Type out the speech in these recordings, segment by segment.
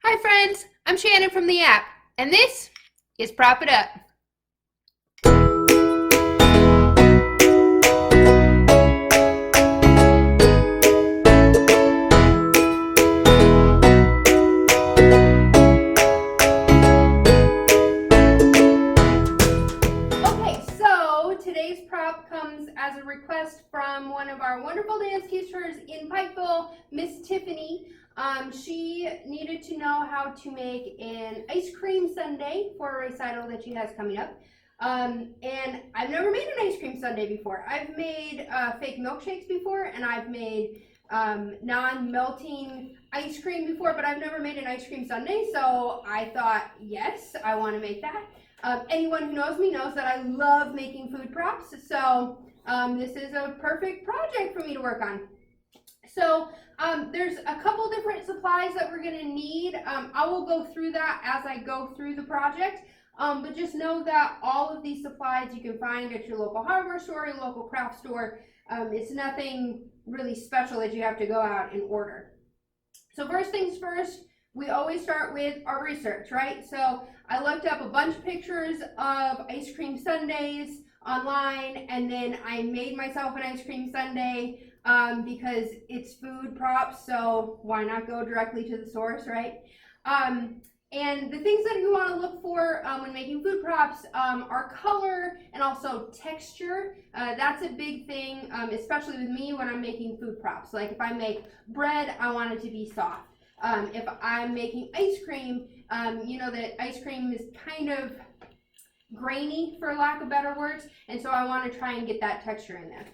Hi friends, I'm Shannon from the app, and this is Prop It Up. Okay, so today's prop comes as a request from one of our wonderful dance teachers in Pikeville, Miss Tiffany. She needed to know how to make an ice cream sundae for a recital that she has coming up. And I've never made an ice cream sundae before. I've made fake milkshakes before, and I've made non-melting ice cream before, but I've never made an ice cream sundae, so I thought, yes, I want to make that. Anyone who knows me knows that I love making food props, so this is a perfect project for me to work on. So there's a couple different supplies that we're going to need. I will go through that as I go through the project, but just know that all of these supplies you can find at your local hardware store, your local craft store. It's nothing really special that you have to go out and order. So first things first, we always start with our research, right? So I looked up a bunch of pictures of ice cream sundaes online, and then I made myself an ice cream sundae because it's food props, so why not go directly to the source, right? And the things that you want to look for when making food props are color and also texture. That's a big thing, especially with me when I'm making food props. Like if I make bread, I want it to be soft. If I'm making ice cream, you know that ice cream is kind of grainy, for lack of better words, and so I want to try and get that texture in there.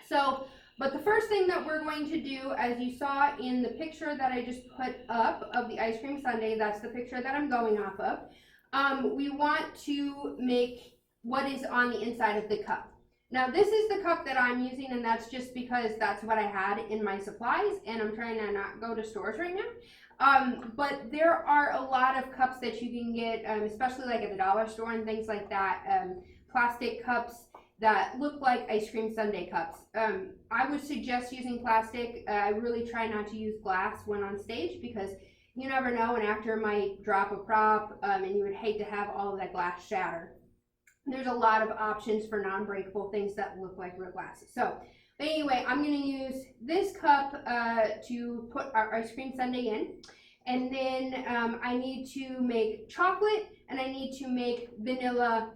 So, but the first thing that we're going to do, as you saw in the picture that I just put up of the ice cream sundae, that's the picture that I'm going off of, we want to make what is on the inside of the cup. Now this is the cup that I'm using, and that's just because that's what I had in my supplies, and I'm trying to not go to stores right now. But there are a lot of cups that you can get, especially like at the dollar store and things like that, plastic cups that look like ice cream sundae cups. I would suggest using plastic. I really try not to use glass when on stage because you never know, an actor might drop a prop and you would hate to have all of that glass shatter. There's a lot of options for non-breakable things that look like real glass. So anyway, I'm going to use this cup to put our ice cream sundae in. And then I need to make chocolate, and I need to make vanilla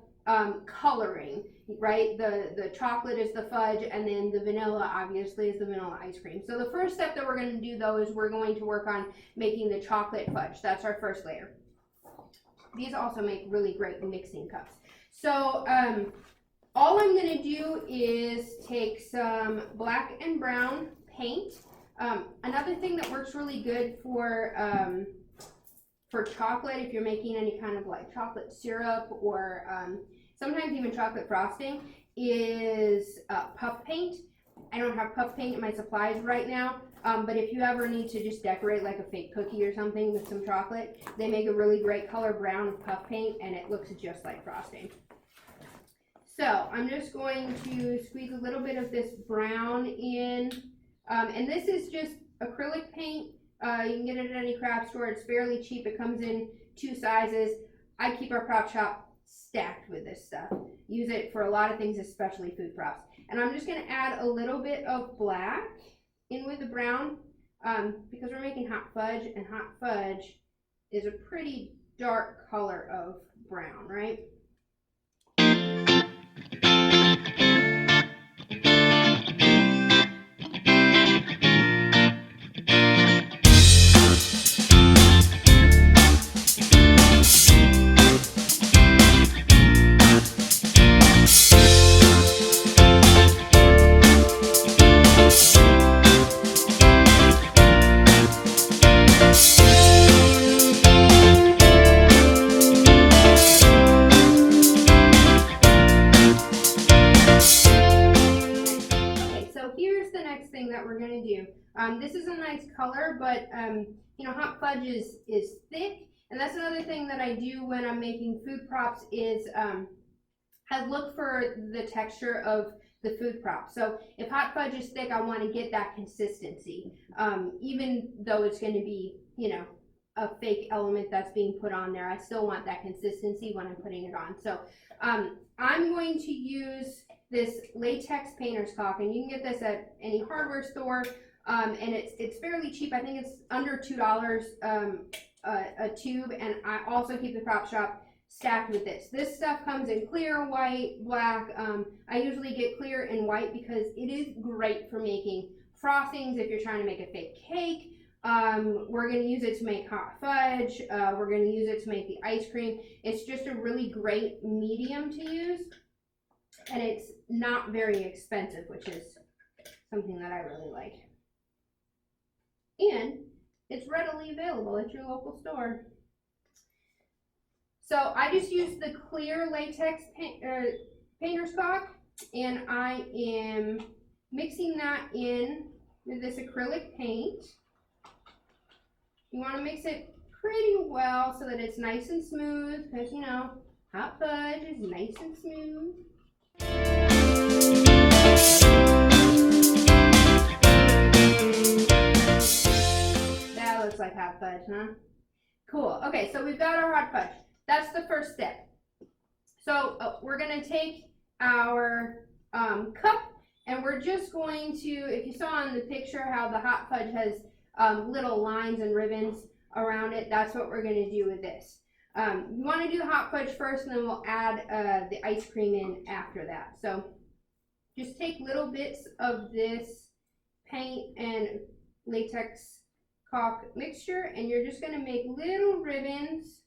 coloring, right? The chocolate is the fudge, and then the vanilla obviously is the vanilla ice cream. So the first step that we're going to do though is we're going to work on making the chocolate fudge. That's our first layer. These also make really great mixing cups. So all I'm going to do is take some black and brown paint. Another thing that works really good for chocolate, if you're making any kind of like chocolate syrup or sometimes even chocolate frosting, is puff paint. I don't have puff paint in my supplies right now, but if you ever need to just decorate like a fake cookie or something with some chocolate, they make a really great color brown with puff paint, and it looks just like frosting. So I'm just going to squeeze a little bit of this brown in, and this is just acrylic paint. You can get it at any craft store. It's fairly cheap. It comes in 2 sizes. I keep our prop shop stacked with this stuff. Use it for a lot of things, especially food props. And I'm just going to add a little bit of black in with the brown because we're making hot fudge, and hot fudge is a pretty dark color of brown, right? That we're going to do. This is a nice color, but you know, hot fudge is thick, and that's another thing that I do when I'm making food props is I look for the texture of the food prop. So if hot fudge is thick, I want to get that consistency, even though it's going to be, you know, a fake element that's being put on there. I still want that consistency when I'm putting it on. So I'm going to use this latex painter's caulk, and you can get this at any hardware store, and it's fairly cheap. I think it's under $2 a tube, and I also keep the prop shop stacked with this. This stuff comes in clear, white, black. I usually get clear and white because it is great for making frostings if you're trying to make a fake cake. We're going to use it to make hot fudge. We're going to use it to make the ice cream. It's just a really great medium to use, and it's not very expensive, which is something that I really like. And it's readily available at your local store. So I just used the clear latex painter's caulk, and I am mixing that in with this acrylic paint. You want to mix it pretty well so that it's nice and smooth, because you know, hot fudge is nice and smooth. That looks like hot fudge, huh? Cool. Okay, so we've got our hot fudge. That's the first step. So we're going to take our cup, and we're just going to, if you saw in the picture how the hot fudge has little lines and ribbons around it, that's what we're going to do with this. You want to do the hot fudge first, and then we'll add the ice cream in after that. So just take little bits of this paint and latex caulk mixture, and you're just going to make little ribbons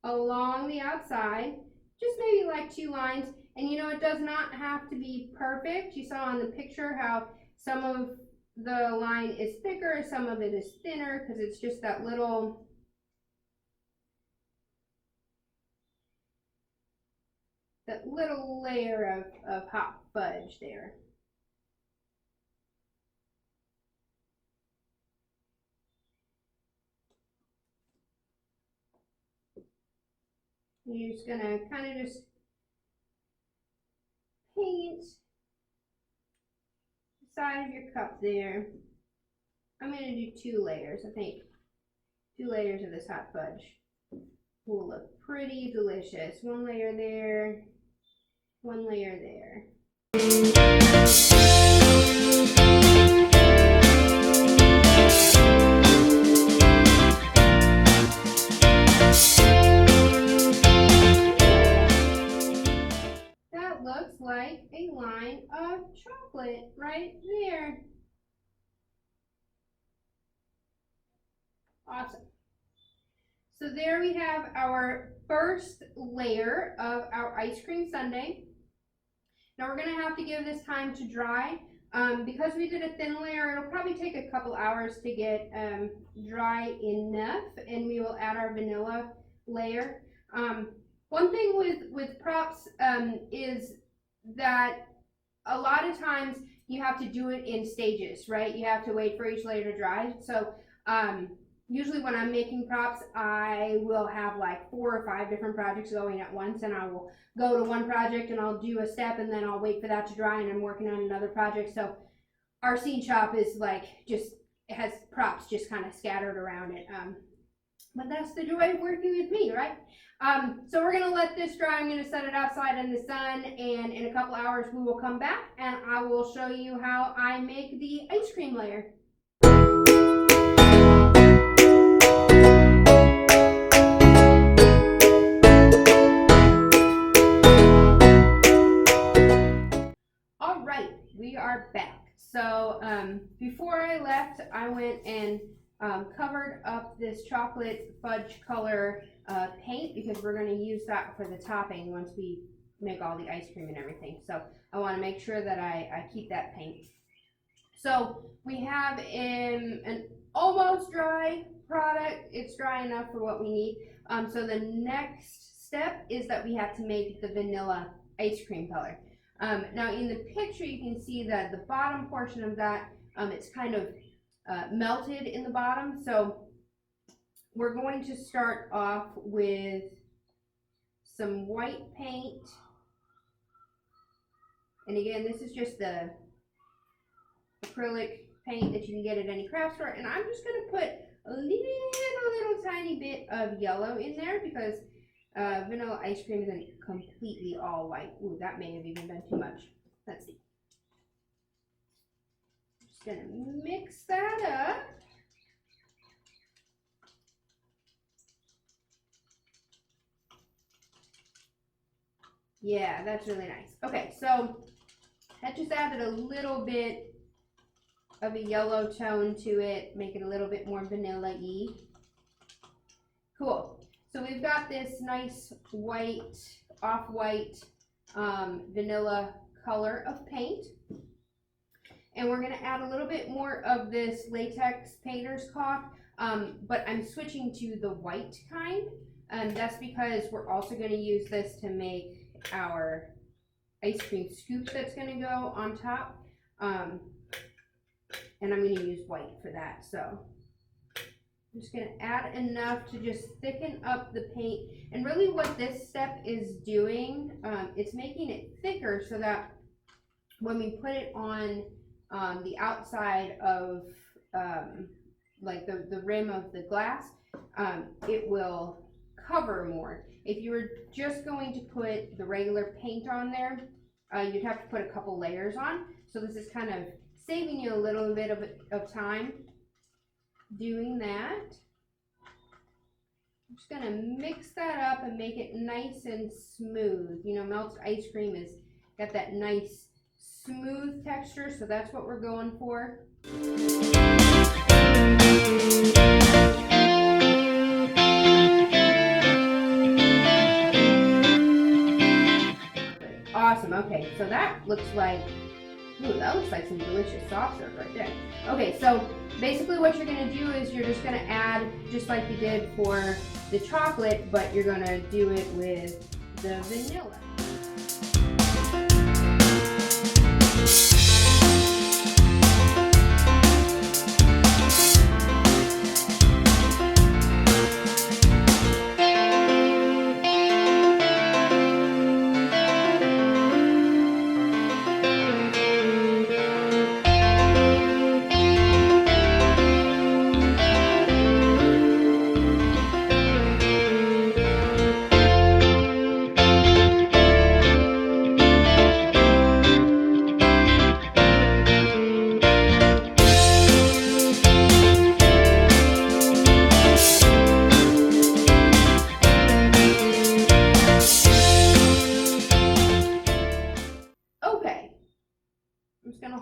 along the outside, just maybe like 2 lines. And you know, it does not have to be perfect. You saw on the picture how some of the line is thicker, some of it is thinner, because it's just that little layer of hot fudge there. You're just gonna kind of just paint the side of your cup there. I'm gonna do 2 layers. I think 2 layers of this hot fudge will look pretty delicious. 1 layer there, 1 layer there. Looks like a line of chocolate right there. Awesome. So there we have our first layer of our ice cream sundae. Now we're going to have to give this time to dry. Because we did a thin layer, it'll probably take a couple hours to get dry enough, and we will add our vanilla layer. One thing with props is that a lot of times you have to do it in stages, right? You have to wait for each layer to dry. So usually when I'm making props, I will have like 4 or 5 different projects going at once, and I will go to one project and I'll do a step, and then I'll wait for that to dry, and I'm working on another project. So our scene shop is like just, it has props just kind of scattered around it. But that's the joy of working with me, right? So we're gonna let this dry. I'm gonna set it outside in the sun, and in a couple hours we will come back and I will show you how I make the ice cream layer. All right, we are back. So before I left, I went and covered up this chocolate fudge color paint, because we're going to use that for the topping once we make all the ice cream and everything. So I want to make sure that I keep that paint. So we have an almost dry product. It's dry enough for what we need. So the next step is that we have to make the vanilla ice cream color. Now in the picture you can see that the bottom portion of that, it's kind of melted in the bottom. So we're going to start off with some white paint. And again, this is just the acrylic paint that you can get at any craft store. And I'm just going to put a little tiny bit of yellow in there because vanilla ice cream isn't completely all white. Ooh, that may have even been too much. Let's see. Just gonna mix that up. Yeah, that's really nice. Okay, so that just added a little bit of a yellow tone to it, make it a little bit more vanilla-y. Cool. So we've got this nice white, off-white vanilla color of paint. And we're gonna add a little bit more of this latex painter's caulk, but I'm switching to the white kind. And that's because we're also gonna use this to make our ice cream scoop that's gonna go on top. And I'm gonna use white for that. So I'm just gonna add enough to just thicken up the paint. And really what this step is doing, it's making it thicker so that when we put it on the outside of like the rim of the glass, it will cover more. If you were just going to put the regular paint on there, you'd have to put a couple layers on. So this is kind of saving you a little bit of time doing that. I'm just gonna mix that up and make it nice and smooth. You know, melted ice cream is got that nice smooth texture, so that's what we're going for. Awesome. Okay, so that looks like, ooh, that looks like some delicious soft serve right there. Okay, so basically what you're gonna do is you're just gonna add, just like you did for the chocolate, but you're gonna do it with the vanilla.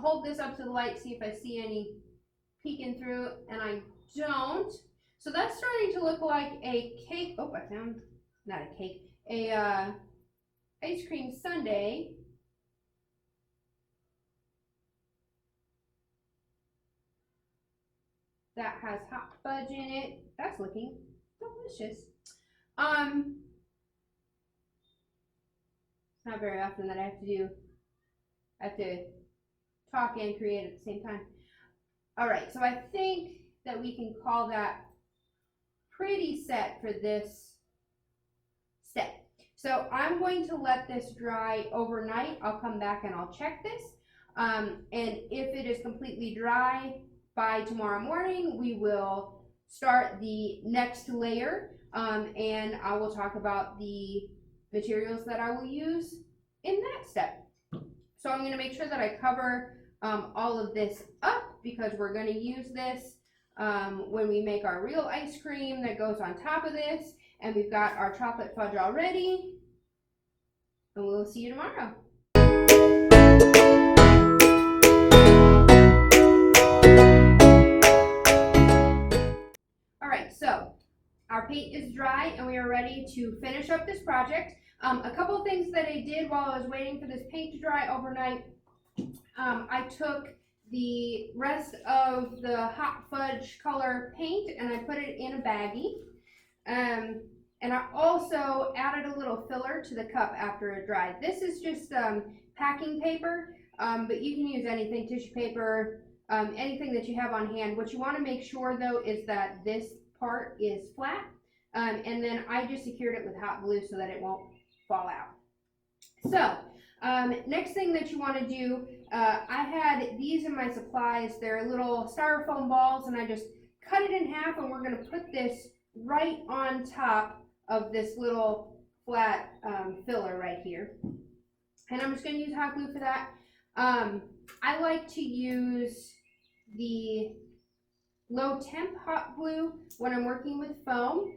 Hold this up to the light, see if I see any peeking through, and I don't. So that's starting to look like a cake. Oh, I found, not a cake, a ice cream sundae. That has hot fudge in it. That's looking delicious. It's not very often that I have to talk and create at the same time. All right, so I think that we can call that pretty set for this step. So I'm going to let this dry overnight. I'll come back and I'll check this. And if it is completely dry by tomorrow morning, we will start the next layer. And I will talk about the materials that I will use in that step. So I'm going to make sure that I cover all of this up because we're going to use this when we make our real ice cream that goes on top of this. And we've got our chocolate fudge already. And we'll see you tomorrow. All right, so our paint is dry and we are ready to finish up this project. A couple of things that I did while I was waiting for this paint to dry overnight. I took the rest of the hot fudge color paint and I put it in a baggie. And I also added a little filler to the cup after it dried. This is just packing paper, but you can use anything, tissue paper, anything that you have on hand. What you want to make sure though is that this part is flat. And then I just secured it with hot glue so that it won't fall out. So next thing that you want to do, I had these in my supplies. They're little styrofoam balls and I just cut it in half and we're going to put this right on top of this little flat filler right here. And I'm just going to use hot glue for that. I like to use the low temp hot glue when I'm working with foam.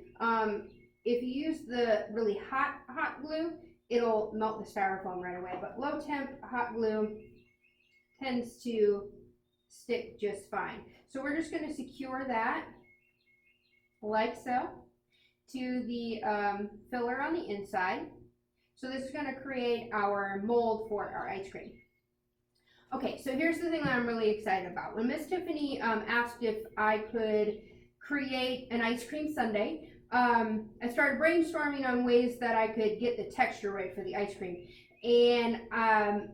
If you use the really hot glue, it'll melt the styrofoam right away. But low temp hot glue tends to stick just fine. So we're just going to secure that like so to the filler on the inside. So this is going to create our mold for our ice cream. Okay, so here's the thing that I'm really excited about. When Miss Tiffany asked if I could create an ice cream sundae, I started brainstorming on ways that I could get the texture right for the ice cream. And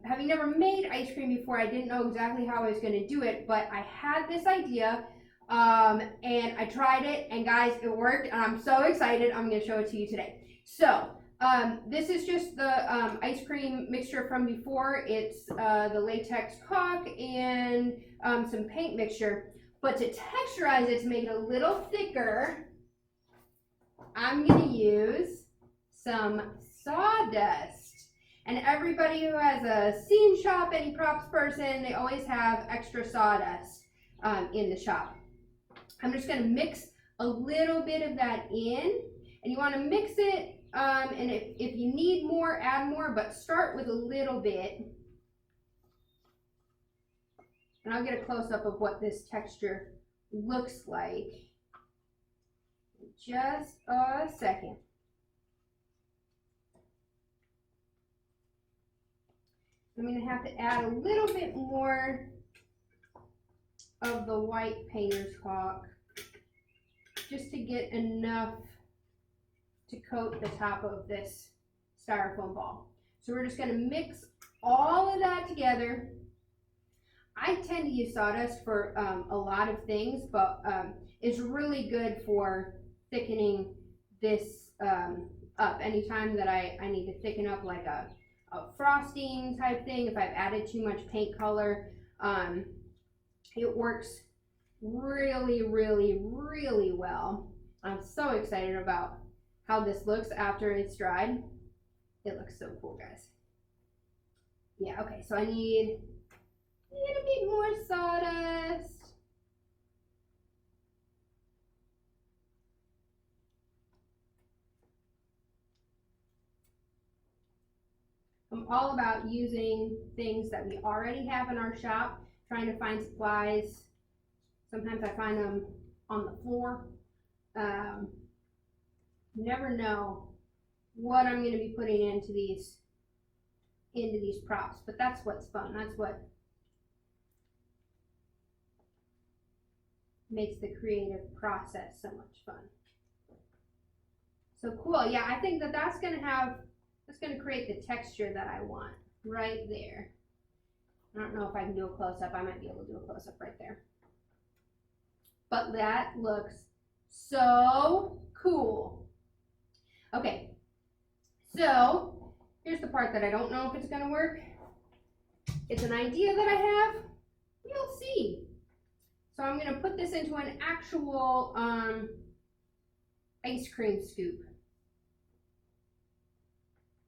having never made ice cream before, I didn't know exactly how I was going to do it, but I had this idea and I tried it, and guys, it worked, and I'm so excited. I'm going to show it to you today. So this is just the ice cream mixture from before. It's the latex caulk and some paint mixture. But to texturize it, to make it a little thicker, I'm going to use some sawdust. And everybody who has a scene shop, any props person, they always have extra sawdust in the shop. I'm just going to mix a little bit of that in. And you want to mix it, and if you need more, add more, but start with a little bit. And I'll get a close-up of what this texture looks like in just a second. I'm going to have to add a little bit more of the white painter's caulk just to get enough to coat the top of this styrofoam ball. So we're just going to mix all of that together. I tend to use sawdust for a lot of things, but it's really good for thickening this up. Anytime that I need to thicken up like a frosting type thing, if I've added too much paint color, it works really, really, really well. I'm so excited about how this looks after it's dried. It looks so cool, guys. Yeah, okay, so I need a little bit more sawdust. I'm all about using things that we already have in our shop, trying to find supplies. Sometimes I find them on the floor. You never know what I'm going to be putting into these props, but that's what's fun. That's what makes the creative process so much fun. So cool. Yeah, I think that's going to create the texture that I want right there. I don't know if I can do a close-up. I might be able to do a close-up right there. But that looks so cool. Okay, so here's the part that I don't know if it's going to work. It's an idea that I have. You'll see. So I'm going to put this into an actual ice cream scoop.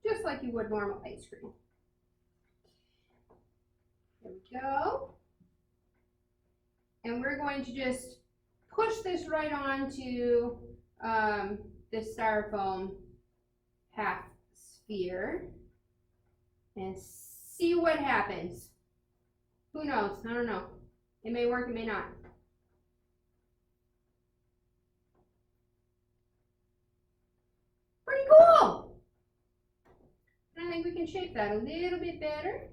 Just like you would normal ice cream. There we go. And we're going to just push this right onto this styrofoam half sphere and see what happens. Who knows? I don't know. It may work, it may not. Pretty cool. I think we can shape that a little bit better.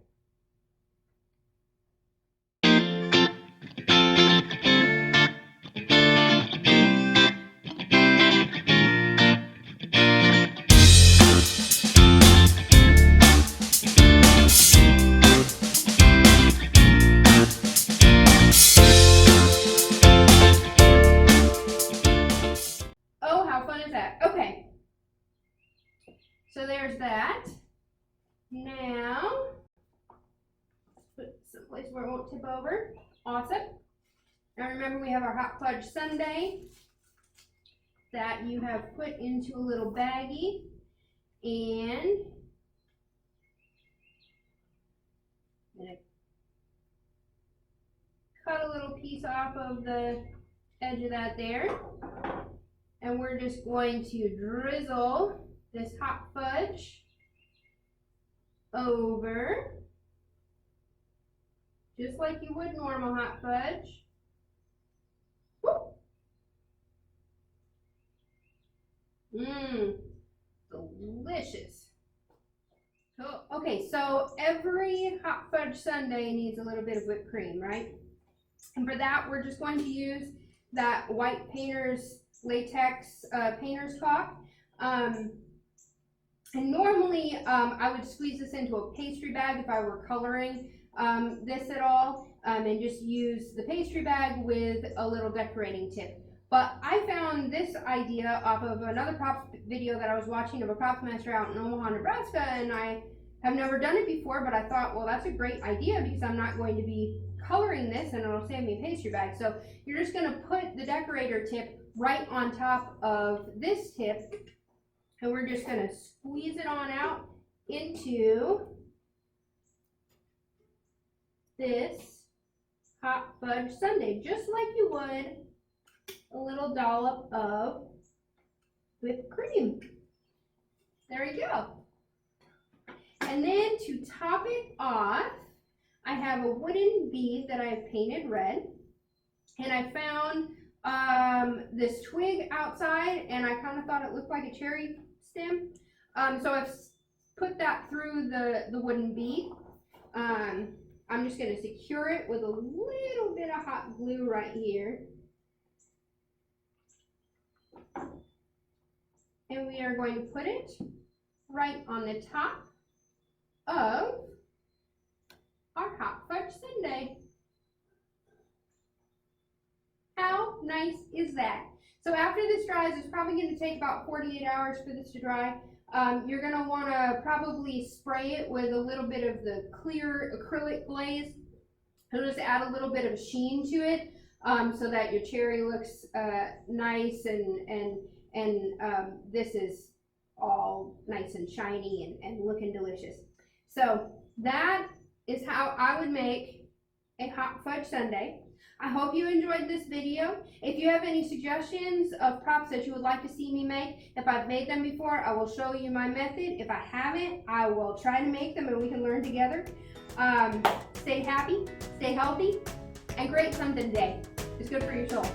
Oh, how fun is that? Okay. So there's that. Now, put it someplace where it won't tip over. Awesome. Now remember, we have our hot fudge sundae. that you have put into a little baggie, and I'm gonna cut a little piece off of the edge of that there, and we're just going to drizzle this hot fudge over, just like you would normal hot fudge. Mmm, delicious. Oh, okay, so every hot fudge sundae needs a little bit of whipped cream, right? And for that, we're just going to use that white painter's latex painter's caulk. And normally, I would squeeze this into a pastry bag if I were coloring this at all, and just use the pastry bag with a little decorating tip. But I found this idea off of another props video that I was watching of a props master out in Omaha, Nebraska, and I have never done it before, but I thought, well, that's a great idea because I'm not going to be coloring this and it'll save me a pastry bag. So you're just going to put the decorator tip right on top of this tip, and we're just going to squeeze it on out into this hot fudge sundae, just like you would a little dollop of whipped cream. There we go. And then to top it off, I have a wooden bead that I've painted red, and I found this twig outside, and I kind of thought it looked like a cherry stem, so I've put that through the wooden bead. I'm just going to secure it with a little bit of hot glue right here, and we are going to put it right on the top of our hot fudge sundae. How nice is that? So after this dries, it's probably going to take about 48 hours for this to dry. You're going to want to probably spray it with a little bit of the clear acrylic glaze. It'll just add a little bit of sheen to it, so that your cherry looks nice, and this is all nice and shiny and looking delicious. So that is how I would make a hot fudge sundae. I hope you enjoyed this video. If you have any suggestions of props that you would like to see me make, if I've made them before, I will show you my method. If I haven't, I will try to make them and we can learn together. Stay happy, stay healthy, and create something today. It's good for your soul.